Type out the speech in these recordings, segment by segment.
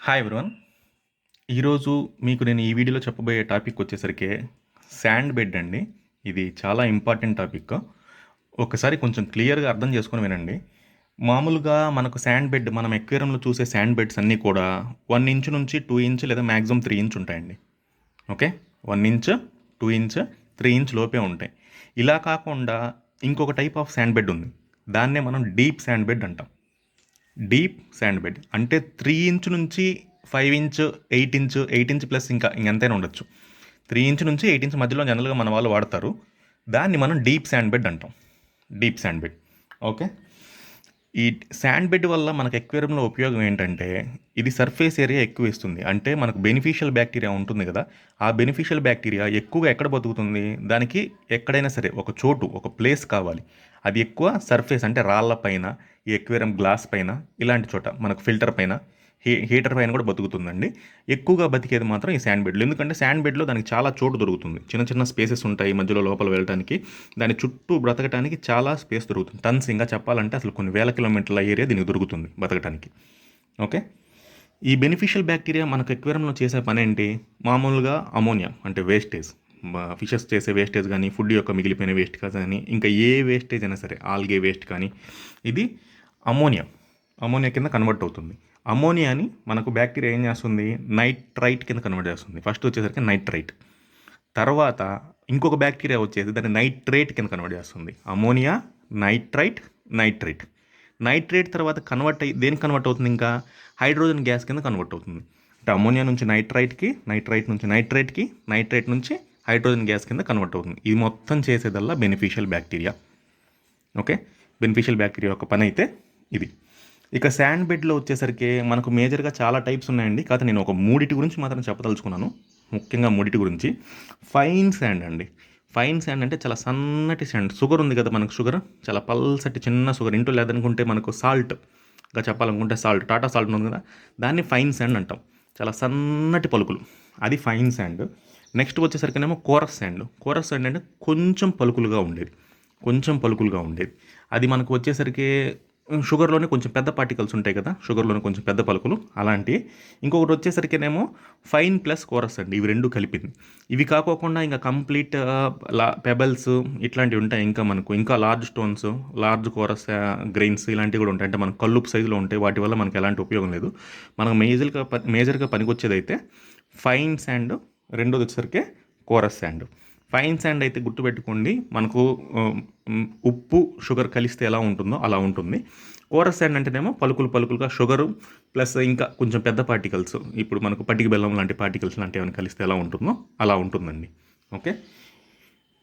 Hi everyone. ఈరోజు మీకు నేను ఈ వీడియోలో చెప్పబోయే టాపిక్ వచ్చేసరికి శాండ్ బెడ్ అండి. ఇది చాలా ఇంపార్టెంట్ టాపిక్. ఒకసారి కొంచెం క్లియర్గా అర్థం చేసుకొని వినండి. మామూలుగా మనకు శాండ్ బెడ్ మనం ఎక్వేరియంలో చూసే శాండ్ బెడ్స్ అన్నీ కూడా 1 ఇంచ్ నుంచి 2 ఇంచ్ లేదా మ్యాక్సిమం 3 ఇంచ్ ఉంటాయండి. ఓకే, 1 ఇంచ్, 2 ఇంచ్, 3 ఇంచ్ లోపే ఉంటాయి. ఇలా కాకుండా ఇంకొక టైప్ ఆఫ్ శాండ్ బెడ్ ఉంది. దాన్నే మనం డీప్ శాండ్ బెడ్ అంటాం. డీప్ శాండ్ బెడ్ అంటే 3 ఇంచ్ నుంచి 5 ఇంచ్, 8 ఇంచ్, 8 ఇంచ్ ప్లస్ ఇంకా ఇంకెంతైనా ఉండొచ్చు. 3 ఇంచ్ నుంచి 8 ఇంచ్ మధ్యలో జనరల్గా మన వాళ్ళు వాడతారు. దాన్ని మనం డీప్ శాండ్ బెడ్ అంటాం. Deep sand bed. ఓకే, ఈ శాండ్ బెడ్ వల్ల మనకు ఎక్వేరియంలో ఉపయోగం ఏంటంటే ఇది సర్ఫేస్ ఏరియా ఎక్కువ ఇస్తుంది. అంటే మనకు బెనిఫిషియల్ బ్యాక్టీరియా ఉంటుంది కదా, ఆ బెనిఫిషియల్ బ్యాక్టీరియా ఎక్కువగా ఎక్కడ బతుకుతుంది, దానికి ఎక్కడైనా సరే ఒక చోటు, ఒక ప్లేస్ కావాలి. అది ఎక్కువ సర్ఫేస్ అంటే రాళ్ళ పైన, ఈ ఎక్వేరియం గ్లాస్ పైన, ఇలాంటి చోట మనకు ఫిల్టర్ పైన, హీటర్ పైన కూడా బతుకుతుందండి. ఎక్కువగా బతికేది మాత్రం ఈ శాండ్ బెడ్లు. ఎందుకంటే శాండ్ బెడ్లో దానికి చాలా చోటు దొరుకుతుంది. చిన్న చిన్న స్పేసెస్ ఉంటాయి మధ్యలో లోపల వెళ్ళడానికి. దాని చుట్టూ బ్రతకడానికి చాలా స్పేస్ దొరుకుతుంది. టన్స్ ఇంకా చెప్పాలంటే అసలు కొన్ని వేల కిలోమీటర్ల ఏరియా దీనికి దొరుకుతుంది బతకడానికి. ఓకే, ఈ బెనిఫిషియల్ బ్యాక్టీరియా మనకు ఎక్వేరియంలో చేసే పని ఏంటి? మామూలుగా అమోనియా అంటే వేస్టేజ్, ఫిషెస్ చేసే వేస్టేజ్ కానీ, ఫుడ్ యొక్క మిగిలిపోయిన వేస్ట్ కానీ, ఇంకా ఏ వేస్టేజ్ అయినా సరే, ఆల్గే వేస్ట్ కానీ, ఇది అమోనియా అమోనియా కింద కన్వర్ట్ అవుతుంది. అమోనియాని మనకు బ్యాక్టీరియా ఏం చేస్తుంది? నైట్రైట్ కింద కన్వర్ట్ చేస్తుంది. ఫస్ట్ వచ్చేసరికి నైట్రైట్, తర్వాత ఇంకొక బ్యాక్టీరియా వచ్చేసి దాన్ని నైట్రేట్ కింద కన్వర్ట్ చేస్తుంది. Ammonia, nitrite, nitrate. నైట్రేట్ తర్వాత కన్వర్ట్ అయ్యి దేనికి కన్వర్ట్ అవుతుంది? ఇంకా హైడ్రోజన్ గ్యాస్ కింద కన్వర్ట్ అవుతుంది. అంటే అమోనియా నుంచి నైట్రైట్కి, నైట్రైట్ నుంచి నైట్రేట్కి, నైట్రేట్ నుంచి హైడ్రోజన్ గ్యాస్ కింద కన్వర్ట్ అవుతుంది. ఇది మొత్తం చేసేదల్లా beneficial bacteria. Okay, beneficial bacteria యొక్క పని అయితే ఇది. ఇక శాండ్ బెడ్లో వచ్చేసరికి మనకు మేజర్గా చాలా టైప్స్ ఉన్నాయండి. కాకపోతే నేను ఒక మూడిటి గురించి మాత్రం చెప్పదలుచుకున్నాను. ముఖ్యంగా మూడిటి గురించి. ఫైన్ శాండ్ అండి. ఫైన్ శాండ్ అంటే చాలా సన్నటి శాండ్. షుగర్ ఉంది కదా మనకు, షుగర్ చాలా పల్సటి చిన్న షుగర్. ఇంటూ లేదనుకుంటే మనకు సాల్ట్గా చెప్పాలనుకుంటే సాల్ట్, టాటా సాల్ట్ ఉంది కదా, దాన్ని ఫైన్ శాండ్ అంటాం. చాలా సన్నటి పలుకులు, అది ఫైన్ శాండ్. నెక్స్ట్ వచ్చేసరికినేమో కోరస్ శాండ్. కోరస్ శాండ్ అంటే కొంచెం పలుకులుగా ఉండేది, కొంచెం పలుకులుగా ఉండేది. అది మనకు వచ్చేసరికి షుగర్లోనే కొంచెం పెద్ద పార్టికల్స్ ఉంటాయి కదా, షుగర్లోనే కొంచెం పెద్ద పలుకులు అలాంటివి. ఇంకొకటి వచ్చేసరికినేమో ఫైన్ ప్లస్ కోరస్ అండి, ఇవి రెండు కలిపింది. ఇవి కాకోకుండా ఇంకా కంప్లీట్ పెబల్స్ ఇట్లాంటివి ఉంటాయి. ఇంకా మనకు ఇంకా large stones, large chorus grains ఇలాంటివి కూడా ఉంటాయి. అంటే మనకు కల్లుపు సైజులో ఉంటాయి. వాటి వల్ల మనకు ఎలాంటి ఉపయోగం లేదు. మనకు మేజర్గా పనికొచ్చేది అయితే ఫైన్ శాండ్, రెండోది వచ్చేసరికి కోరస్ శాండ్. ఫైన్ శాండ్ అయితే గుర్తుపెట్టుకోండి, మనకు ఉప్పు షుగర్ కలిస్తే ఎలా ఉంటుందో అలా ఉంటుంది. కోరస్ శాండ్ అంటేనేమో పలుకులు పలుకులుగా షుగరు ప్లస్ ఇంకా కొంచెం పెద్ద పార్టికల్స్, ఇప్పుడు మనకు పట్టిక బెల్లం లాంటి పార్టికల్స్ లాంటివి ఏమైనా కలిస్తే ఎలా ఉంటుందో అలా ఉంటుందండి. ఓకే,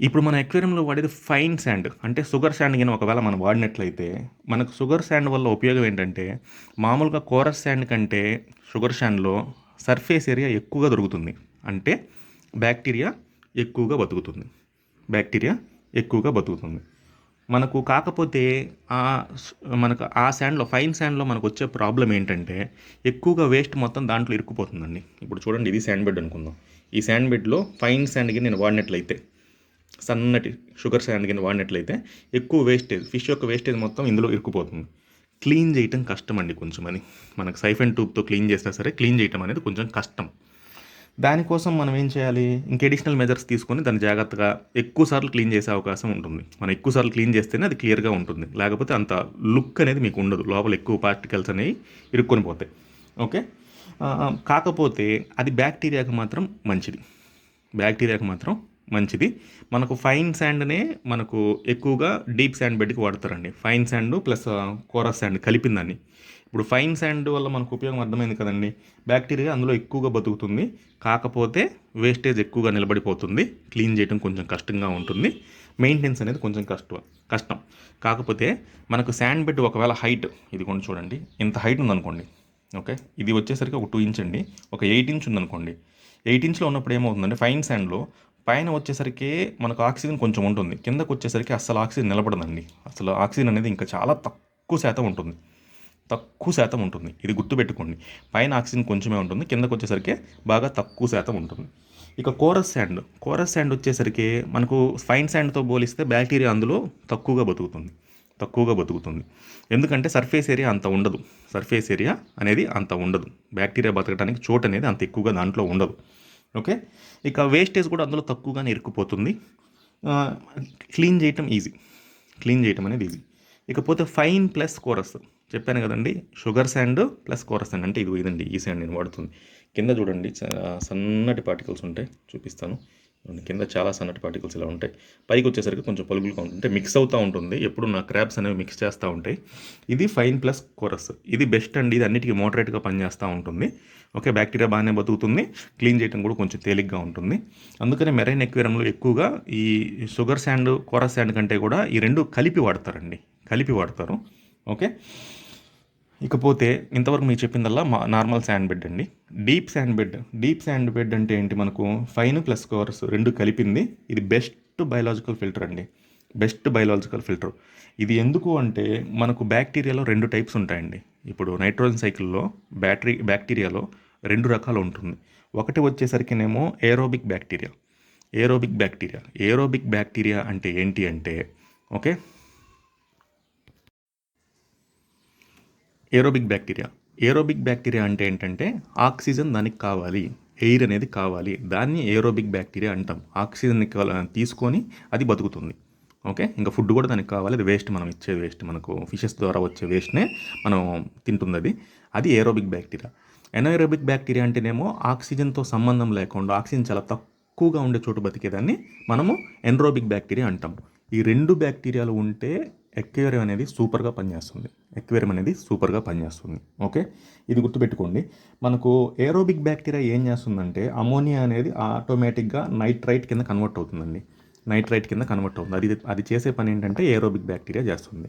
ఇప్పుడు మన ఎక్వేరియంలో వాడేది ఫైన్ శాండ్ అంటే షుగర్ శాండ్. కానీ ఒకవేళ మనం వాడినట్లయితే మనకు షుగర్ శాండ్ వల్ల ఉపయోగం ఏంటంటే, మామూలుగా కోరస్ శాండ్ కంటే షుగర్ శాండ్లో సర్ఫేస్ ఏరియా ఎక్కువగా దొరుకుతుంది. అంటే బ్యాక్టీరియా ఎక్కువగా బతుకుతుంది, బ్యాక్టీరియా ఎక్కువగా బతుకుతుంది మనకు. కాకపోతే ఆ మనకు ఆ శాండ్లో, ఫైన్ శాండ్లో మనకు వచ్చే ప్రాబ్లం ఏంటంటే ఎక్కువగా వేస్ట్ మొత్తం దాంట్లో ఇరుక్కుపోతుందండి. ఇప్పుడు చూడండి, ఇది శాండ్ బెడ్ అనుకుందాం. ఈ శాండ్ బెడ్లో ఫైన్ శాండ్కి నేను వాడినట్లయితే, సన్నటి షుగర్ శాండ్ కింద వాడినట్లయితే ఎక్కువ వేస్టేజ్, ఫిష్ యొక్క వేస్టేజ్ మొత్తం ఇందులో ఇరుక్కుపోతుంది. క్లీన్ చేయటం కష్టం అండి కొంచెం. అని మనకు సైఫన్ ట్యూబ్తో క్లీన్ చేసినా సరే క్లీన్ చేయటం అనేది కొంచెం కష్టం. దానికోసం మనం ఏం చేయాలి? ఇంక అడిషనల్ మెజర్స్ తీసుకొని దాన్ని జాగ్రత్తగా ఎక్కువ సార్లు క్లీన్ చేసే అవకాశం ఉంటుంది. మనం ఎక్కువ సార్లు క్లీన్ చేస్తేనే అది క్లియర్గా ఉంటుంది. లేకపోతే అంత లుక్ అనేది మీకు ఉండదు, లోపల ఎక్కువ పార్టికల్స్ అనేవి ఇరుక్కొని పోతాయి. ఓకే, కాకపోతే అది బ్యాక్టీరియాకి మాత్రం మంచిది, బ్యాక్టీరియాకి మాత్రం మంచిది. మనకు ఫైన్ శాండ్నే మనకు ఎక్కువగా డీప్ శాండ్ బెడ్కి వాడతారండి. Fine sand plus coarse sand కలిపిందాన్ని. ఇప్పుడు ఫైన్ శాండ్ వల్ల మనకు ఉపయోగం అర్థమైంది కదండి. బ్యాక్టీరియా అందులో ఎక్కువగా బతుకుతుంది, కాకపోతే వేస్టేజ్ ఎక్కువగా నిలబడిపోతుంది. క్లీన్ చేయడం కొంచెం కష్టంగా ఉంటుంది, మెయింటెనెన్స్ అనేది కొంచెం కష్టం. కాకపోతే మనకు శాండ్ బెడ్ ఒకవేళ హైట్, ఇది కొంచెం చూడండి, ఇంత హైట్ ఉందనుకోండి. ఓకే, ఇది వచ్చేసరికి ఒక 2 ఇంచ్ అండి. ఒక 8 ఇంచ్ ఉందనుకోండి. 8 ఇంచ్లో ఉన్నప్పుడు ఏమవుతుందంటే ఫైన్ శాండ్లో పైన వచ్చేసరికి మనకు ఆక్సిజన్ కొంచెం ఉంటుంది, కిందకు వచ్చేసరికి అస్సలు ఆక్సిజన్ నిలబడదండి. అసలు ఆక్సిజన్ అనేది ఇంకా చాలా తక్కువ శాతం ఉంటుంది, తక్కువ శాతం ఉంటుంది. ఇది గుర్తుపెట్టుకోండి. పైన ఆక్సిజన్ కొంచెమే ఉంటుంది, కిందకు వచ్చేసరికి బాగా తక్కువ శాతం ఉంటుంది. ఇక కోరస్ శాండ్ వచ్చేసరికి మనకు ఫైన్ శాండ్తో పోలిస్తే బ్యాక్టీరియా అందులో తక్కువగా బతుకుతుంది, తక్కువగా బతుకుతుంది. ఎందుకంటే సర్ఫేస్ ఏరియా అంత ఉండదు. సర్ఫేస్ ఏరియా అనేది అంత ఉండదు. బ్యాక్టీరియా బతకడానికి చోటు అనేది అంత ఎక్కువగా దాంట్లో ఉండదు. ఓకే. ఇక వేస్టేజ్ కూడా అందులో తక్కువగానే ఇరుక్కుపోతుంది. క్లీన్ చేయటం ఈజీ. క్లీన్ చేయటం అనేది ఈజీ. ఇకపోతే ఫైన్ ప్లస్ కోరస్ చెప్పాను కదండి. Sugar sand plus coarse sand అంటే ఇదండి. ఈ శాండ్ నేను వాడుతుంది. కింద చూడండి సన్నటి పార్టికల్స్ ఉంటాయి, చూపిస్తాను. కింద చాలా సన్నటి పార్టికల్స్ ఇలా ఉంటాయి. పైకి వచ్చేసరికి కొంచెం పలుగులుగా ఉంటుంది, మిక్స్ అవుతూ ఉంటుంది. ఎప్పుడు నా క్రాబ్స్ అనేవి మిక్స్ చేస్తూ ఉంటాయి. ఇది ఫైన్ ప్లస్ కోరస్, ఇది బెస్ట్ అండి. ఇది అన్నిటికీ మోడరేట్గా పనిచేస్తూ ఉంటుంది. ఓకే. బ్యాక్టీరియా బాగానే బతుకుతుంది, క్లీన్ చేయడం కూడా కొంచెం తేలిగ్గా ఉంటుంది. అందుకనే మెరైన్ ఎక్వేరియంలో ఎక్కువగా ఈ షుగర్ శాండ్ కోరస్ శాండ్ కంటే కూడా ఈ రెండు కలిపి వాడతారండి, కలిపి వాడతారు. ఓకే. ఇకపోతే ఇంతవరకు మీకు చెప్పిందల్లా నార్మల్ శాండ్ బెడ్ అండి. డీప్ శాండ్ బెడ్ అంటే ఏంటి, మనకు ఫైన్ ప్లస్ కోరస్ రెండు కలిపింది. ఇది బెస్ట్ బయలాజికల్ ఫిల్టర్ అండి, బెస్ట్ బయలాజికల్ ఫిల్టర్. ఇది ఎందుకు అంటే మనకు బ్యాక్టీరియాలో 2 టైప్స్ ఉంటాయండి. ఇప్పుడు నైట్రోజన్ సైకిల్లో బ్యాక్టీరియాలో 2 రకాలు ఉంటుంది. ఒకటి వచ్చేసరికినేమో ఏరోబిక్ బ్యాక్టీరియా అంటే ఏంటి అంటే, ఓకే, ఏరోబిక్ బ్యాక్టీరియా అంటే ఏంటంటే ఆక్సిజన్ దానికి కావాలి, ఎయిర్ అనేది కావాలి, దాన్ని ఏరోబిక్ బ్యాక్టీరియా అంటాం. ఆక్సిజన్ని తీసుకొని అది బతుకుతుంది. ఓకే. ఇంకా ఫుడ్ కూడా దానికి కావాలి, అది వేస్ట్, మనం ఇచ్చే వేస్ట్, మనకు ఫిషెస్ ద్వారా వచ్చే వేస్ట్నే మనం తింటుంది. అది ఏరోబిక్ బ్యాక్టీరియా. ఎనారోబిక్ బ్యాక్టీరియా అంటేనేమో ఆక్సిజన్తో సంబంధం లేకుండా ఆక్సిజన్ చాలా తక్కువగా ఉండే చోటు బతికేదాన్ని మనము ఎన్రోబిక్ బ్యాక్టీరియా అంటాం. ఈ 2 బ్యాక్టీరియాలు ఉంటే ఎక్వేరియం అనేది సూపర్గా పనిచేస్తుంది. ఓకే. ఇది గుర్తుపెట్టుకోండి. మనకు ఏరోబిక్ బ్యాక్టీరియా ఏం చేస్తుందంటే అమోనియా అనేది ఆటోమేటిక్గా నైట్రైట్ కింద కన్వర్ట్ అవుతుంది. అది చేసే పని ఏంటంటే ఏరోబిక్ బ్యాక్టీరియా చేస్తుంది.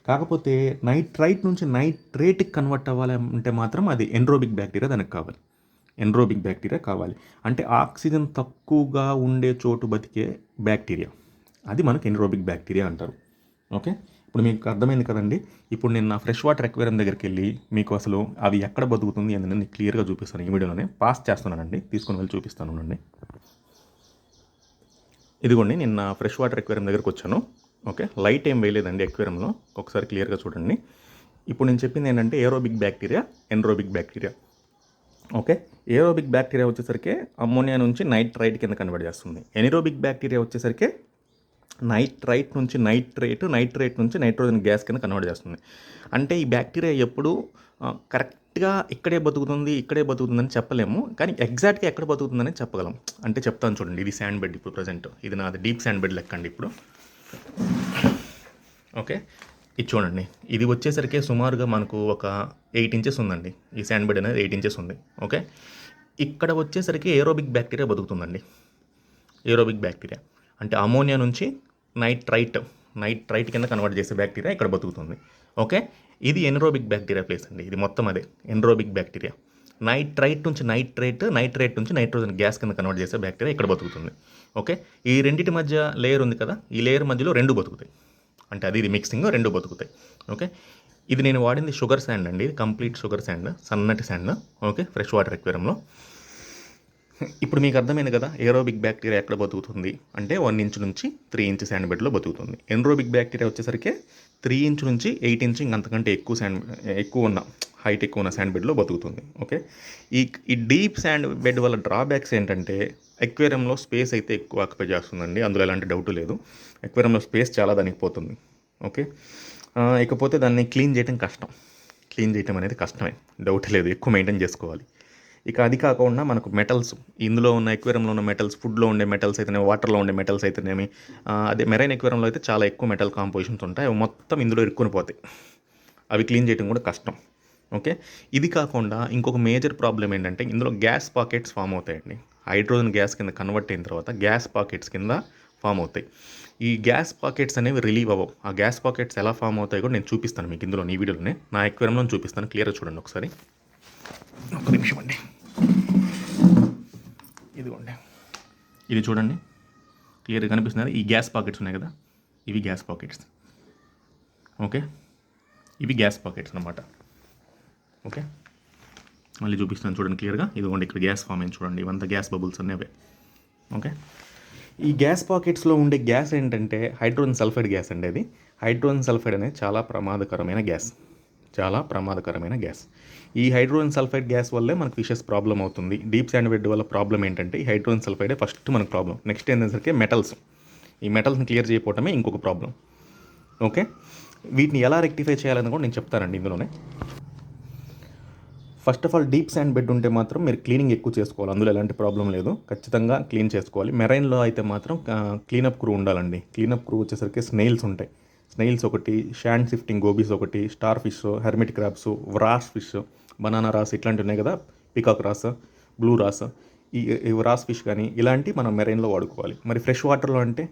కాకపోతే నైట్రైట్ నుంచి నైట్రేట్కి కన్వర్ట్ అవ్వాలంటే మాత్రం అది ఎన్రోబిక్ బ్యాక్టీరియా కావాలి. అంటే ఆక్సిజన్ తక్కువగా ఉండే చోటు బతికే బ్యాక్టీరియా, అది మనకు ఎన్రోబిక్ బ్యాక్టీరియా అంటారు. ఓకే. ఇప్పుడు మీకు అర్థమైంది కదండి. ఇప్పుడు నేను నా ఫ్రెష్ వాటర్ ఎక్వేరియం దగ్గరికి వెళ్ళి మీకు అసలు అవి ఎక్కడ బతుకుతుంది అని నేను క్లియర్గా చూపిస్తాను. ఈ వీడియోలోనే పాస్ చేస్తున్నానండి, తీసుకొని వెళ్ళి చూపిస్తాను అండి. ఇదిగోండి, నేను నా ఫ్రెష్ వాటర్ ఎక్వేరియం దగ్గరికి వచ్చాను. ఓకే. లైట్ ఏం వేయలేదండి ఎక్వేరియంలో, ఒకసారి క్లియర్గా చూడండి. ఇప్పుడు నేను చెప్పింది ఏంటంటే aerobic bacteria, anaerobic bacteria. Okay. Aerobic bacteria వచ్చేసరికి అమ్మోనియా నుంచి నైట్రైట్ కింద కన్వర్ట్ చేస్తుంది. ఎనిరోబిక్ బ్యాక్టీరియా వచ్చేసరికి నైట్రైట్ నుంచి నైట్రేట్ నుంచి నైట్రోజన్ గ్యాస్ కింద కన్వర్ట్ చేస్తుంది. అంటే ఈ బ్యాక్టీరియా ఎప్పుడు కరెక్ట్గా ఇక్కడే బతుకుతుందని చెప్పలేము, కానీ ఎగ్జాక్ట్గా ఎక్కడ బతుకుతుందని చెప్పగలం. అంటే చెప్తాను చూడండి. ఇది శాండ్ బెడ్, ఇప్పుడు ప్రజెంట్ ఇది నాది డీప్ శాండ్ బెడ్ లెక్కండి ఇప్పుడు. ఓకే. ఇది చూడండి, ఇది వచ్చేసరికి సుమారుగా మనకు ఒక 8 ఇంచెస్ ఉందండి. ఈ శాండ్ బెడ్ అనేది 8 ఇంచెస్ ఉంది. ఓకే. ఇక్కడ వచ్చేసరికి ఏరోబిక్ బ్యాక్టీరియా బతుకుతుందండి. ఏరోబిక్ బ్యాక్టీరియా అంటే అమోనియా నుంచి నైట్రైట్ కింద కన్వర్ట్ చేసే బ్యాక్టీరియా ఇక్కడ బతుకుతుంది. ఓకే. ఇది ఎన్రోబిక్ బ్యాక్టీరియా ప్లేస్ అండి. ఇది మొత్తం అదే ఎన్రోబిక్ బ్యాక్టీరియా. నైట్రైట్ నుంచి నైట్రేట్ నుంచి నైట్రోజన్ గ్యాస్ కింద కన్వర్ట్ చేసే బ్యాక్టీరియా ఇక్కడ బతుకుతుంది. ఓకే. ఈ రెండింటి మధ్య లేయర్ ఉంది కదా, ఈ లేయర్ మధ్యలో 2 బతుకుతాయి. అంటే ఇది మిక్సింగ్, 2 బతుకుతాయి. ఓకే. ఇది నేను వాడింది షుగర్ శాండ్ అండి, కంప్లీట్ షుగర్ శాండ్, సన్నటి శాండ్. ఓకే. ఫ్రెష్ వాటర్ ఎక్వేరియంలో. ఇప్పుడు మీకు అర్థమైంది కదా ఏరోబిక్ బ్యాక్టీరియా ఎక్కడ బతుకుతుంది అంటే 1 ఇంచ్ నుంచి 3 ఇంచ్ శాండ్ బెడ్లో బతుకుతుంది. ఎన్రోబిక్ బ్యాక్టీరియా వచ్చేసరికి 3 ఇంచ్ నుంచి 8 ఇంచ్ ఇంకంతకంటే హైట్ ఎక్కువ ఉన్న శాండ్ బెడ్లో బతుకుతుంది. ఓకే. ఈ డీప్ శాండ్ బెడ్ వల్ల డ్రాబ్యాక్స్ ఏంటంటే ఎక్వేరియంలో స్పేస్ అయితే ఎక్కువ ఆక్యుపై చేస్తుందండి, అందులో ఎలాంటి డౌట్ లేదు. ఎక్వేరియంలో స్పేస్ చాలా దానికి పోతుంది. ఓకే. ఇకపోతే దాన్ని క్లీన్ చేయటం అనేది కష్టమే, డౌట్ లేదు, ఎక్కువ మెయింటైన్ చేసుకోవాలి. ఇక అది కాకుండా మనకు మెటల్స్, ఇందులో ఉన్న ఎక్వేరియంలో ఉన్న మెటల్స్, ఫుడ్లో ఉండే మెటల్స్ అయితేనేమి, వాటర్లో ఉండే మెటల్స్ అయితేనేమి, అదే మెరైన్ ఎక్వేరియంలో అయితే చాలా ఎక్కువ మెటల్ కాంపోజిషన్స్ ఉంటాయి. అవి మొత్తం ఇందులో ఇరుక్కుని పోతాయి, అవి క్లీన్ చేయడం కూడా కష్టం. ఓకే. ఇది కాకుండా ఇంకొక మేజర్ ప్రాబ్లం ఏంటంటే ఇందులో గ్యాస్ పాకెట్స్ ఫామ్ అవుతాయండి. హైడ్రోజన్ గ్యాస్ కింద కన్వర్ట్ అయిన తర్వాత గ్యాస్ పాకెట్స్ కింద ఫామ్ అవుతాయి. ఈ గ్యాస్ పాకెట్స్ అనేవి రిలీవ్ అవ్వవు. ఆ గ్యాస్ పాకెట్స్ ఎలా ఫామ్ అవుతాయో కూడా నేను చూపిస్తాను మీకు ఇందులో, ఈ వీడియోలోనే నా ఎక్వేరియంలో చూపిస్తాను. క్లియర్గా చూడండి ఒకసారి. ఒక నిమిషం అండి. ఇదిగోండి, ఇది చూడండి, క్లియర్గా కనిపిస్తున్నది. ఈ గ్యాస్ పాకెట్స్ ఉన్నాయి కదా, ఇవి గ్యాస్ పాకెట్స్. ఓకే. ఇవి గ్యాస్ పాకెట్స్ అన్నమాట. ఓకే. మళ్ళీ చూపిస్తాను చూడండి క్లియర్గా. ఇదిగోండి, ఇక్కడ గ్యాస్ ఫామ్ అయింది చూడండి, ఇవంతా గ్యాస్ బబుల్స్ అనేవే. ఓకే. ఈ గ్యాస్ పాకెట్స్లో ఉండే గ్యాస్ ఏంటంటే హైడ్రోజన్ సల్ఫైడ్ గ్యాస్ అండి. అది హైడ్రోజన్ సల్ఫైడ్ అనేది చాలా ప్రమాదకరమైన గ్యాస్. చాలా ప్రమాదకరమైన గ్యాస్. ఈ హైడ్రోజన్ సల్ఫైడ్ గ్యాస్ వల్లే మనకు ఫిషెస్ ప్రాబ్లమ్ అవుతుంది. డీప్ శాండ్ బెడ్ వల్ల ప్రాబ్లమ్ ఏంటంటే ఈ హైడ్రోజన్ సల్ఫైడే ఫస్ట్ మనకు ప్రాబ్లం. నెక్స్ట్ ఏంటంటే మెటల్స్. ఈ మెటల్స్ని క్లియర్ చేయకపోవటమే ఇంకొక ప్రాబ్లం. ఓకే, వీటిని ఎలా రెక్టిఫై చేయాలని కూడా నేను చెప్తానండి ఇందులోనే. First of all deep sand bed ఉంటే మాత్రం మీరు క్లీనింగ్ ఎక్కువ చేసుకోవాలి. అందులో ఎలాంటి ప్రాబ్లం లేదు, ఖచ్చితంగా క్లీన్ చేసుకోవాలి. మెరైన్లో అయితే మాత్రం క్లీనప్ క్రూ ఉండాలండి. క్లీనప్ క్రూ వచ్చేసరికి స్నేల్స్ ఉంటాయి. స్నేల్స్ ఒకటి, షాండ్ షిఫ్టింగ్ గోబీస్ ఒకటి, star fish, hermit crabs, wrasse fish, banana wrasse ఇట్లాంటివి ఉన్నాయి కదా, పికాక్ రాస్, బ్లూ రాస్, ఈ రాస్ ఫిష్ కానీ ఇలాంటి మనం మెరైన్లో వాడుకోవాలి. మరి ఫ్రెష్ వాటర్లో అంటే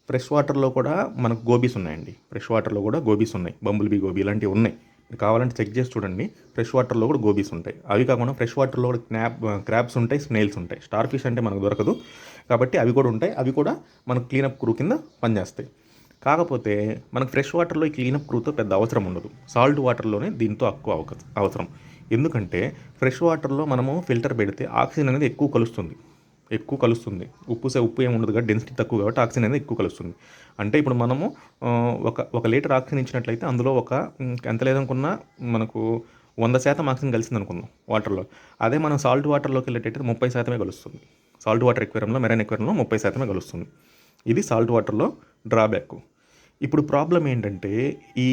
ఫ్రెష్ వాటర్లో కూడా మనకు గోబీస్ ఉన్నాయండి. ఫ్రెష్ వాటర్లో కూడా గోబీస్ ఉన్నాయి, బంబుల్ బీ గోబీ ఇలాంటివి ఉన్నాయి. మీరు కావాలంటే చెక్ చేసి చూడండి. ఫ్రెష్ వాటర్లో కూడా గోబీస్ ఉంటాయి. అవి కాకుండా ఫ్రెష్ వాటర్లో కూడా క్రాబ్స్ ఉంటాయి, స్నేల్స్ ఉంటాయి. స్టార్ ఫిష్ అంటే మనకు దొరకదు కాబట్టి అవి కూడా ఉంటాయి. అవి కూడా మనకు క్లీనప్ క్రూ కింద పనిచేస్తాయి. కాకపోతే మనకు ఫ్రెష్ వాటర్లో ఈ క్లీనప్ క్రూతో పెద్ద అవసరం ఉండదు. సాల్ట్ వాటర్లోనే దీంతో ఎక్కువ అవసరం. ఎందుకంటే ఫ్రెష్ వాటర్లో మనము ఫిల్టర్ పెడితే ఆక్సిజన్ అనేది ఎక్కువ కలుస్తుంది. ఉప్పు ఏమి ఉండదు కాబట్టి డెన్సిటీ తక్కువ కాబట్టి ఆక్సిజన్ అనేది ఎక్కువ కలుస్తుంది. అంటే ఇప్పుడు మనము ఒక లీటర్ ఆక్సిజన్ ఇచ్చినట్లయితే అందులో ఎంత లేదనుకున్నా మనకు 100% ఆక్సిజన్ కలిసింది అనుకుందాం వాటర్లో. అదే మనం సాల్ట్ వాటర్లోకి వెళ్ళేటైతే 30% కలుస్తుంది. సాల్ట్ వాటర్ ఎక్వేరియంలో, మెరైన్ ఎక్వేరియంలో 30% కలుస్తుంది. ఇది సాల్ట్ వాటర్లో డ్రాబ్యాక్. ఇప్పుడు ప్రాబ్లం ఏంటంటే ఈ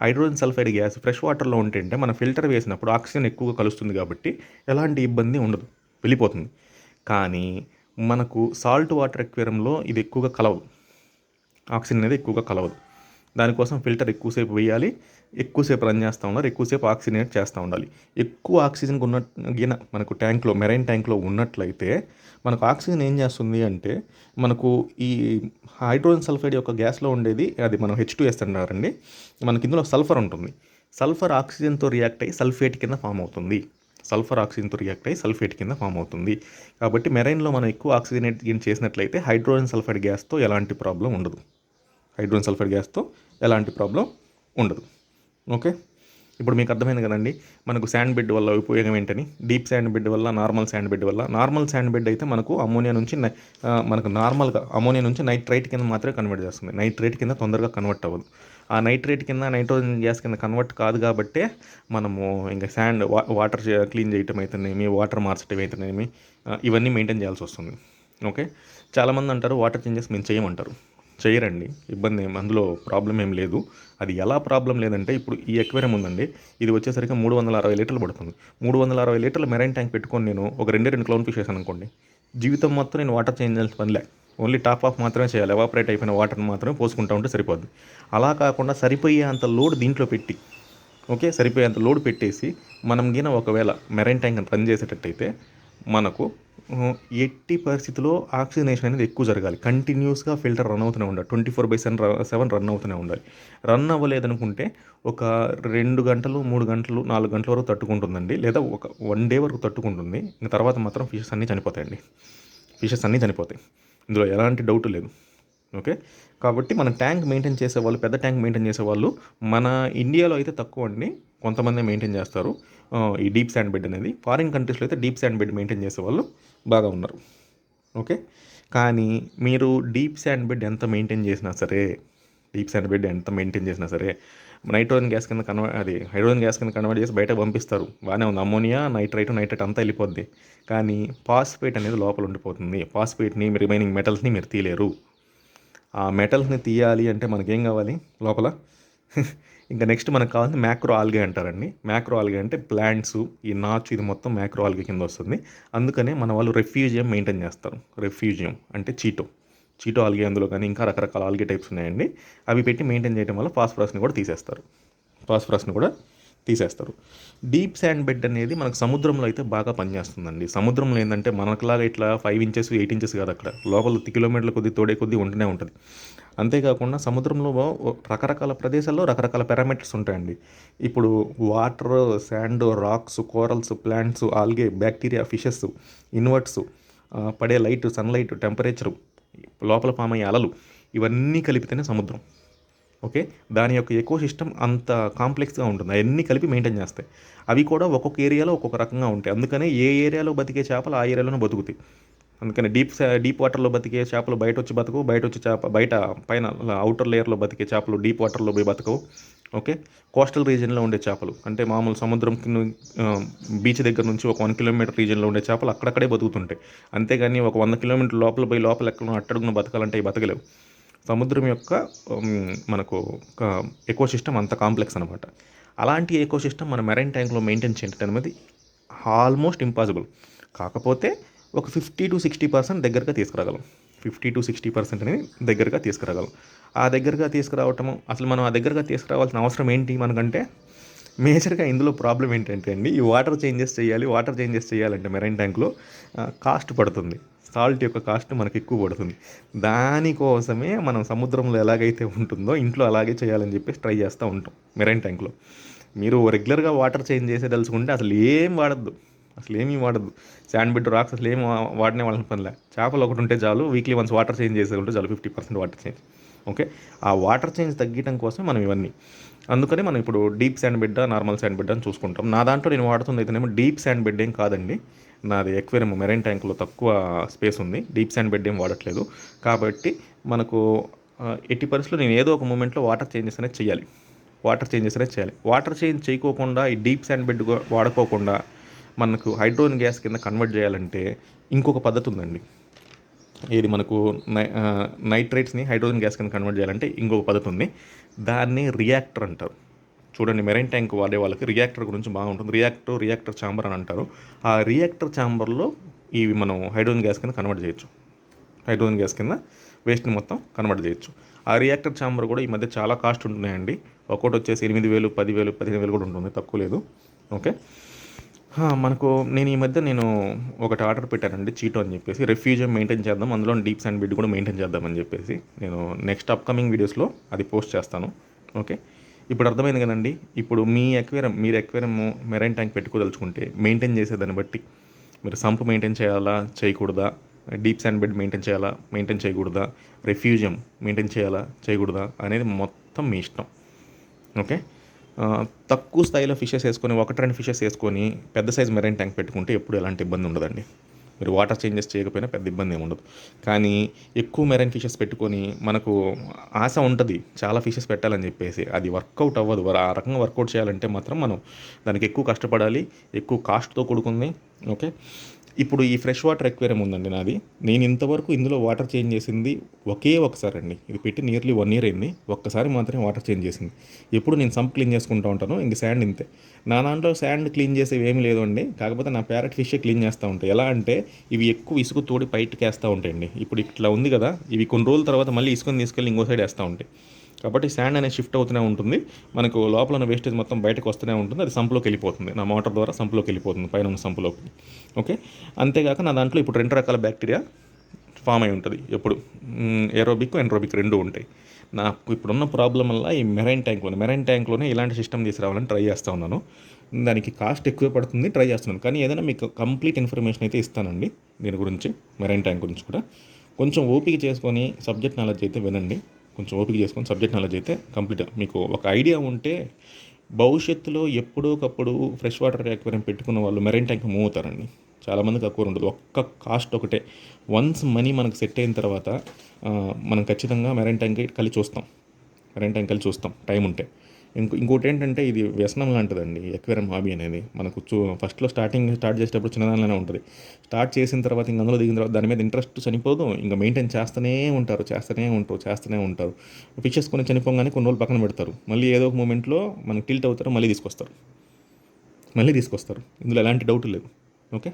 హైడ్రోజన్ సల్ఫైడ్ గ్యాస్ ఫ్రెష్ వాటర్లో ఉంటే మనం ఫిల్టర్ వేసినప్పుడు ఆక్సిజన్ ఎక్కువగా కలుస్తుంది కాబట్టి ఎలాంటి ఇబ్బంది ఉండదు, వెళ్ళిపోతుంది. కానీ మనకు సాల్ట్ వాటర్ ఎక్వేరియంలో ఇది ఎక్కువగా కలవదు, ఆక్సిజన్ అనేది ఎక్కువగా కలవదు. దానికోసం ఫిల్టర్ ఎక్కువసేపు వేయాలి, ఎక్కువసేపు రన్ చేస్తూ ఉండాలి, ఎక్కువసేపు ఆక్సిజనేట్ చేస్తూ ఉండాలి. ఎక్కువ ఆక్సిజన్ మనకు ట్యాంక్లో, మెరైన్ ట్యాంక్లో ఉన్నట్లయితే మనకు ఆక్సిజన్ ఏం చేస్తుంది అంటే మనకు ఈ హైడ్రోజన్ సల్ఫైడ్ యొక్క గ్యాస్లో ఉండేది అది మనం H2S అంటారండి. మనకి ఇందులో సల్ఫర్ ఉంటుంది. సల్ఫర్ ఆక్సిజన్తో రియాక్ట్ అయ్యి సల్ఫేట్ కింద ఫామ్ అవుతుంది. కాబట్టి మెరైన్లో మనం ఎక్కువ ఆక్సిజనేట్ చేసినట్లయితే హైడ్రోజన్ సల్ఫైడ్ గ్యాస్తో ఎలాంటి ప్రాబ్లం ఉండదు. ఓకే, ఇప్పుడు మీకు అర్థమైంది కదండి మనకు శాండ్ బెడ్ వల్ల ఉపయోగం ఏంటని. డీప్ శాండ్ బెడ్ వల్ల, నార్మల్ శాండ్ బెడ్ అయితే మనకు అమోనియా నుంచి మనకు నార్మల్గా అమోనియా నుంచి నైట్రైట్ కింద మాత్రమే కన్వర్ట్ చేస్తుంది. నైట్రైట్ కింద తొందరగా కన్వర్ట్ అవ్వదు. ఆ నైట్రేట్ కింద నైట్రోజన్ గ్యాస్ కింద కన్వర్ట్ కాదు కాబట్టే మనము ఇంకా శాండ్ వాటర్ క్లీన్ చేయటం అయితేనేమి, వాటర్ మార్చడం అయితేనేమి ఇవన్నీ మెయింటైన్ చేయాల్సి వస్తుంది. ఓకే, చాలామంది అంటారు వాటర్ చేంజెస్ మేము చేయమంటారు. చేయరండి, ఇబ్బంది అందులో ప్రాబ్లం ఏం లేదు. అది ఎలా ప్రాబ్లం లేదంటే ఇప్పుడు ఈ ఎక్వేరియం ఉందండి, ఇది వచ్చేసరికి 360 లీటర్లు పడుతుంది. 360 లీటర్ల మెరైన్ ట్యాంక్ పెట్టుకొని నేను ఒక 2 క్లౌన్ ఫిష్ వేసాను అనుకోండి, జీవితం మొత్తం నేను వాటర్ చేంజ్ చేయాల్సిన పనిలే. ఓన్లీ టాప్ ఆఫ్ మాత్రమే చేయాలి. ఎవాపరేట్ అయిపోయిన వాటర్ని మాత్రమే పోసుకుంటూ ఉంటే సరిపోద్ది. అలా కాకుండా సరిపోయేంత లోడ్ దీంట్లో పెట్టి, సరిపోయేంత లోడ్ పెట్టేసి మనం ఒకవేళ మెరైన్ ట్యాంక్ రన్ చేసేటట్టయితే మనకు ఎట్టి పరిస్థితిలో ఆక్సిజనేషన్ అనేది ఎక్కువ జరగాలి. కంటిన్యూస్గా ఫిల్టర్ రన్ అవుతూనే ఉండాలి. 24/7 రన్ అవుతూనే ఉండాలి. రన్ అవ్వలేదనుకుంటే ఒక 2 గంటలు, 3 గంటలు, 4 గంటల వరకు తట్టుకుంటుందండి. లేదా ఒక 1 డే వరకు తట్టుకుంటుంది. ఇంకా తర్వాత మాత్రం ఫిషెస్ అన్నీ చనిపోతాయి. ఇందులో ఎలాంటి డౌట్ లేదు. ఓకే, కాబట్టి మన ట్యాంక్ మెయింటైన్ చేసేవాళ్ళు, పెద్ద ట్యాంక్ మెయింటైన్ చేసేవాళ్ళు మన ఇండియాలో అయితే తక్కువ అండి, కొంతమంది మెయింటైన్ చేస్తారు ఈ డీప్ శాండ్ బెడ్ అనేది. ఫారిన్ కంట్రీస్లో అయితే డీప్ శాండ్ బెడ్ మెయింటైన్ చేసేవాళ్ళు బాగా ఉన్నారు. ఓకే, కానీ మీరు డీప్ శాండ్ బెడ్ ఎంత మెయింటైన్ చేసినా సరే నైట్రోజన్ గ్యాస్ కింద హైడ్రోజన్ గ్యాస్ కింద కన్వర్ట్ చేసి బయట పంపిస్తారు, బాగానే ఉంది. అమోనియా, నైట్రైట్ అంతా వెళ్ళిపోద్ది. కానీ ఫాస్ఫేట్ అనేది లోపల ఉండిపోతుంది. ఫాస్ఫేట్ని, రిమైనింగ్ మెటల్స్ని మీరు తీయలేరు. ఆ మెటల్స్ని తీయాలి అంటే మనకేం కావాలి లోపల? ఇంకా నెక్స్ట్ మనకు కావాల్సింది మ్యాక్రో ఆల్గే అంటారండి. మ్యాక్రో ఆల్గే అంటే ప్లాంట్స్, ఈ నాచు, ఇది మొత్తం మ్యాక్రో ఆల్గే కింద వస్తుంది. అందుకనే మన వాళ్ళు రెఫ్యూజియం మెయింటైన్ చేస్తారు. రెఫ్యూజియం అంటే చీటో ఆల్గే, అందులో కానీ ఇంకా రకరకాల ఆల్గే టైప్స్ ఉన్నాయండి. అవి పెట్టి మెయింటైన్ చేయడం వల్ల ఫాస్ఫరస్ని కూడా తీసేస్తారు. డీప్ శాండ్ బెడ్ అనేది మనకు సముద్రంలో అయితే బాగా పనిచేస్తుందండి. సముద్రంలో ఏంటంటే మనకులాగా ఇట్లా 5 ఇంచెస్ 8 ఇంచెస్ కాదు, అక్కడ లోపల కిలోమీటర్ల కొద్దీ ఉంటూనే ఉంటుంది. అంతేకాకుండా సముద్రంలో రకరకాల ప్రదేశాల్లో రకరకాల పారామీటర్స్ ఉంటాయండి. ఇప్పుడు water, sand, rocks, corals, plants, algae, bacteria, fishes, inverts, పడే లైట్, సన్లైట్, టెంపరేచరు, లోపల ఫామ్ అయ్యే అలలు, ఇవన్నీ కలిపితేనే సముద్రం. ఓకే, దాని యొక్క ఎకో సిస్టమ్ అంత కాంప్లెక్స్గా ఉంటుంది. అవన్నీ కలిపి మెయింటైన్ చేస్తాయి. అవి కూడా ఒక్కొక్క ఏరియాలో ఒక్కొక్క రకంగా ఉంటాయి. అందుకనే ఏ ఏరియాలో బతికే చేపలు ఆ ఏరియాలోనే బతుకుతాయి. అందుకని డీప్ వాటర్లో బతికే చేపలు బయట వచ్చి బతకవు, బయట వచ్చి బయట పైన అవుటర్ లేయర్లో బతికే చేపలు డీప్ వాటర్లో పోయి బతకవు. ఓకే, కోస్టల్ రీజియన్లో ఉండే చేపలు అంటే మామూలు సముద్రం బీచ్ దగ్గర నుంచి ఒక 1 కిలోమీటర్ రీజియన్లో ఉండే చేపలు అక్కడక్కడే బతుకుతుంటాయి. అంతేగాని ఒక 100 కిలోమీటర్ లోపల పోయి లోపల ఎక్కడ అట్టడుగున బతకాలంటే అవి బతకలేవు. సముద్రం యొక్క మనకు ఎకోసిస్టమ్ అంత కాంప్లెక్స్ అనమాట. అలాంటి ఎకోసిస్టమ్ మన మెరైన్ ట్యాంక్లో మెయింటైన్ చేయడం అనేది ఆల్మోస్ట్ ఇంపాసిబుల్. కాకపోతే ఒక 50-60% దగ్గరగా తీసుకురాగలం. 50-60% అనేది దగ్గరగా తీసుకురాగలం. ఆ దగ్గరగా తీసుకురావటము అసలు మనం ఆ దగ్గరగా తీసుకురావాల్సిన అవసరం ఏంటి మనకంటే, మేజర్గా ఇందులో ప్రాబ్లం ఏంటంటే అండి, ఈ వాటర్ చేంజెస్ చేయాలంటే మెరైన్ ట్యాంక్లో కాస్ట్ పడుతుంది. సాల్ట్ యొక్క కాస్ట్ మనకి ఎక్కువ పడుతుంది. దానికోసమే మనం సముద్రంలో ఎలాగైతే ఉంటుందో ఇంట్లో అలాగే చేయాలని చెప్పేసి ట్రై చేస్తూ ఉంటాం మెరైన్ ట్యాంక్లో. మీరు రెగ్యులర్గా వాటర్ చేంజ్ చేసేదలుచుకుంటే అసలు ఏమీ వాడద్దు. శాండ్ బెడ్, రాక్స్ అసలు ఏమి వాడినే వాళ్ళని పనిలే. చేపలు ఒకటి ఉంటే చాలు, వీక్లీ వన్స్ వాటర్ చేంజ్ చేసేది చాలు, 50% వాటర్ చేంజ్. ఓకే, ఆ వాటర్ చేంజ్ తగ్గడం కోసం మనం ఇవన్నీ. అందుకని మనం ఇప్పుడు deep sand bed, normal sand bed అని చూసుకుంటాం. నా దాంట్లో నేను వాడుతుంది అయితేనేమో డీప్ శాండ్ బెడ్ ఏం కాదండి. నాది ఎక్వేరియం మెరైన్ ట్యాంక్లో తక్కువ స్పేస్ ఉంది, డీప్ శాండ్ బెడ్ ఏం వాడట్లేదు. కాబట్టి మనకు ఎట్టి పరిస్థితుల్లో నేను ఏదో ఒక మూమెంట్లో వాటర్ చేంజెస్ అనేది చేయాలి. వాటర్ చేంజ్ చేయకోకుండా ఈ డీప్ శాండ్ బెడ్ వాడుకోకుండా మనకు హైడ్రోజన్ గ్యాస్ కింద కన్వర్ట్ చేయాలంటే ఇంకొక పద్ధతి ఉందండి. ఇది మనకు నైట్రేట్స్ని హైడ్రోజన్ గ్యాస్ కింద కన్వర్ట్ చేయాలంటే ఇంకొక పద్ధతి ఉంది. దాన్ని రియాక్టర్ అంటారు. చూడండి, మెరైన్ ట్యాంక్ వాడే వాళ్ళకి రియాక్టర్ గురించి బాగుంటుంది. రియాక్టర్ ఛాంబర్ అని అంటారు. ఆ రియాక్టర్ ఛాంబర్లో ఇవి మనం హైడ్రోజన్ గ్యాస్ కింద కన్వర్ట్ చేయొచ్చు. హైడ్రోజన్ గ్యాస్ కింద వేస్ట్ని మొత్తం కన్వర్ట్ చేయొచ్చు. ఆ రియాక్టర్ ఛాంబర్ కూడా ఈ మధ్య చాలా కాస్ట్ ఉంటున్నాయండి. ఒక్కోటి వచ్చేసి 8,000, 10,000, 15,000 కూడా ఉంటుంది, తక్కువ లేదు. ఓకే, మనకు ఈ మధ్య ఒకటి ఆర్డర్ పెట్టానండి, చీటో అని చెప్పేసి. రెఫ్యూజియం మెయింటైన్ చేద్దాం, అందులో డీప్ శాండ్ బెడ్ కూడా మెయింటైన్ చేద్దామని చెప్పేసి నేను నెక్స్ట్ అప్కమింగ్ వీడియోస్లో అది పోస్ట్ చేస్తాను. ఓకే, ఇప్పుడు అర్థమైంది కదండి. ఇప్పుడు మీరు ఎక్వేరియం మెరైన్ ట్యాంక్ పెట్టుకోదలుచుకుంటే మెయింటైన్ చేసేదాన్ని బట్టి మీరు సంప్ మెయింటైన్ చేయాలా, చేయకూడదా, డీప్ శాండ్ బెడ్ మెయింటైన్ చేయాలా, మెయింటైన్ చేయకూడదా, రెఫ్యూజియం మెయింటైన్ చేయాలా, చేయకూడదా అనేది మొత్తం మీ ఇష్టం. ఓకే, తక్కువ స్థాయిలో ఫిషెస్ వేసుకొని 1-2 ఫిషెస్ వేసుకొని పెద్ద సైజ్ మెరైన్ ట్యాంక్ పెట్టుకుంటే ఎప్పుడు ఎలాంటి ఇబ్బంది ఉండదండి. మీరు వాటర్ చేంజెస్ చేయకపోయినా పెద్ద ఇబ్బంది ఏమి ఉండదు. కానీ ఎక్కువ మెరైన్ ఫిషెస్ పెట్టుకొని మనకు ఆశ ఉంటుంది చాలా ఫిషెస్ పెట్టాలని చెప్పేసి, అది వర్కౌట్ అవ్వదు. ఆ రకంగా వర్కౌట్ చేయాలంటే మాత్రం మనం దానికి ఎక్కువ కష్టపడాలి, ఎక్కువ కాస్ట్తో కూడుకుంది. ఓకే, ఇప్పుడు ఈ ఫ్రెష్ వాటర్ ఎక్వేరియం ఉందండి నాది. నేను ఇంతవరకు ఇందులో వాటర్ చేంజ్ చేసింది ఒకే ఒకసారి అండి. ఇది పెట్టి నియర్లీ 1 year అయింది. ఒక్కసారి మాత్రమే వాటర్ చేంజ్ చేసింది. ఎప్పుడు నేను సంప్ క్లీన్ చేసుకుంటూ ఉంటాను, ఇంక శాండ్ ఇంతే. నా దాంట్లో శాండ్ క్లీన్ చేసేవి ఏమీ లేదు అండి. కాకపోతే నా ప్యారెట్ ఫిషే క్లీన్ చేస్తూ ఉంటాయి. ఎలా అంటే ఇవి ఎక్కువ ఇసుక తోడి బయటకి వేస్తూ ఉంటాయండి. ఇప్పుడు ఇట్లా ఉంది కదా, ఇవి కొన్ని రోజుల తర్వాత మళ్ళీ ఇసుకని తీసుకెళ్ళి ఇంకో సైడ్ వేస్తూ ఉంటాయి. కాబట్టి శాండ్ అనేది షిఫ్ట్ అవుతూనే ఉంటుంది. మనకు లోపల ఉన్న వేస్టేజ్ మొత్తం బయటకు వస్తూనే ఉంటుంది. అది సంపులోకి వెళ్ళిపోతుంది, నా మోటార్ ద్వారా సంపులోకి వెళ్ళిపోతుంది, పైన ఉన్న సంపులోకి. ఓకే, అంతేగాక నా దాంట్లో ఇప్పుడు 2 రకాల బ్యాక్టీరియా ఫామ్ అయి ఉంటుంది. ఎప్పుడు ఏరోబిక్, ఎండ్రోబిక్ 2 ఉంటాయి. నాకు ఇప్పుడున్న ప్రాబ్లం వల్ల ఈ మెరైన్ ట్యాంక్లోనే ఇలాంటి సిస్టమ్ తీసుకురావాలని ట్రై చేస్తూ ఉన్నాను. దానికి కాస్ట్ ఎక్కువ పడుతుంది, ట్రై చేస్తున్నాను. కానీ ఏదైనా మీకు కంప్లీట్ ఇన్ఫర్మేషన్ అయితే ఇస్తానండి దీని గురించి, మెరైన్ ట్యాంక్ గురించి కూడా. కొంచెం ఓపిక చేసుకొని సబ్జెక్ట్ నాలెడ్జ్ అయితే వినండి. సబ్జెక్ట్ నాలెడ్జ్ అయితే కంప్లీట్ మీకు ఒక ఐడియా ఉంటే భవిష్యత్తులో ఎప్పుడోకప్పుడు ఫ్రెష్ వాటర్ ఎక్వేరియం పెట్టుకున్న వాళ్ళు మెరైన్ ట్యాంక్ మూవ్ అవుతారండి. చాలామందికి అక్కువ ఉండదు. ఒక్క కాస్ట్ ఒకటే. వన్స్ మనీ మనకు సెట్ అయిన తర్వాత మనం ఖచ్చితంగా మెరైన్ ట్యాంక్ కలిసి చూస్తాం టైం ఉంటే. ఇంకోటి ఏంటంటే ఇది వ్యసనం లాంటిదండి ఎక్వేరియం హాబీ అనేది. మనకు ఫస్ట్లో స్టార్ట్ చేసేటప్పుడు చిన్నదానిలోనే ఉంటుంది. స్టార్ట్ చేసిన తర్వాత ఇంక అందులో దిగిన తర్వాత దాని మీద ఇంట్రెస్ట్ చనిపోదు. ఇంకా మెయింటైన్ చేస్తూనే ఉంటారు. ఫిషెస్ కొన్ని చనిపోగానే కొన్ని రోజులు పక్కన పెడతారు. మళ్ళీ ఏదో ఒక మూమెంట్లో మనకి టిల్ట్ అవుతారు, మళ్ళీ తీసుకొస్తారు. ఇందులో ఎలాంటి డౌట్ లేదు. ఓకే,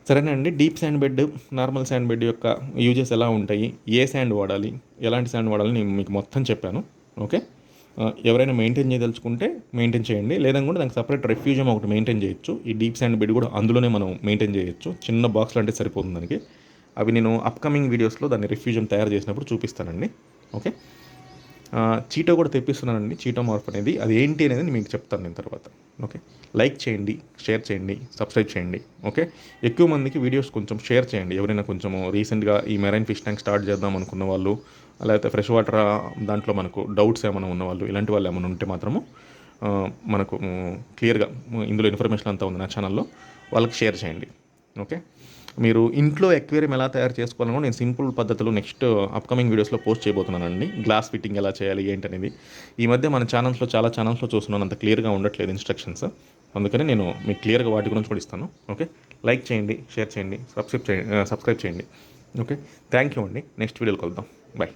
సరేనండి. Deep sand bed, normal sand bed యొక్క యూజెస్ ఎలా ఉంటాయి, ఏ శాండ్ వాడాలి, ఎలాంటి శాండ్ వాడాలి నేను మీకు మొత్తం చెప్పాను. ఓకే, ఎవరైనా మెయింటైన్ చేయదలుచుకుంటే మెయింటైన్ చేయండి. లేదనుకుంటే దానికి సపరేట్ రెఫ్యూజియం ఒకటి మెయింటైన్ చేయొచ్చు. ఈ డీప్ శాండ్ బెడ్ కూడా అందులోనే మనం మెయింటైన్ చేయొచ్చు. చిన్న బాక్స్లో అంటే సరిపోతుంది దానికి. అవి నేను అప్కమింగ్ వీడియోస్లో దాన్ని రెఫ్యూజియం తయారు చేసినప్పుడు చూపిస్తానండి. ఓకే, చీటో కూడా తెప్పిస్తున్నానండి, చీటో మార్ఫ్ అనేది. అది ఏంటి అనేది మీకు చెప్తాను నేను తర్వాత. ఓకే, లైక్ చేయండి, షేర్ చేయండి, సబ్స్క్రైబ్ చేయండి. ఓకే, ఎక్కువ మందికి వీడియోస్ కొంచెం షేర్ చేయండి. ఎవరైనా కొంచెం రీసెంట్గా ఈ మెరైన్ ఫిష్ ట్యాంక్ స్టార్ట్ చేద్దాం అనుకున్న వాళ్ళు, లేకపోతే ఫ్రెష్ వాటర్ దాంట్లో మనకు డౌట్స్ ఏమైనా ఉన్నవాళ్ళు, ఇలాంటి వాళ్ళు ఏమైనా ఉంటే మాత్రము మనకు క్లియర్గా ఇందులో ఇన్ఫర్మేషన్ అంతా ఉంది నా ఛానల్లో, వాళ్ళకి షేర్ చేయండి. ఓకే, మీరు ఇంట్లో ఎక్వేరియం ఎలా తయారు చేసుకోవాలని కూడా నేను సింపుల్ పద్ధతిలో నెక్స్ట్ అప్కమింగ్ వీడియోస్లో పోస్ట్ చేయబోతున్నానండి. గ్లాస్ ఫిట్టింగ్ ఎలా చేయాలి ఏంటనేది ఈ మధ్య మన చాలా ఛానల్స్లో చూస్తున్నాను, అంత క్లియర్గా ఉండట్లేదు ఇన్స్ట్రక్షన్స్. అందుకని నేను మీకు క్లియర్గా వాటి గురించి కూడా ఇస్తాను. ఓకే, లైక్ చేయండి, షేర్ చేయండి, సబ్స్క్రైబ్ చేయండి. ఓకే, థ్యాంక్ యూ అండి. నెక్స్ట్ వీడియోలో కలుద్దాం. బాయ్.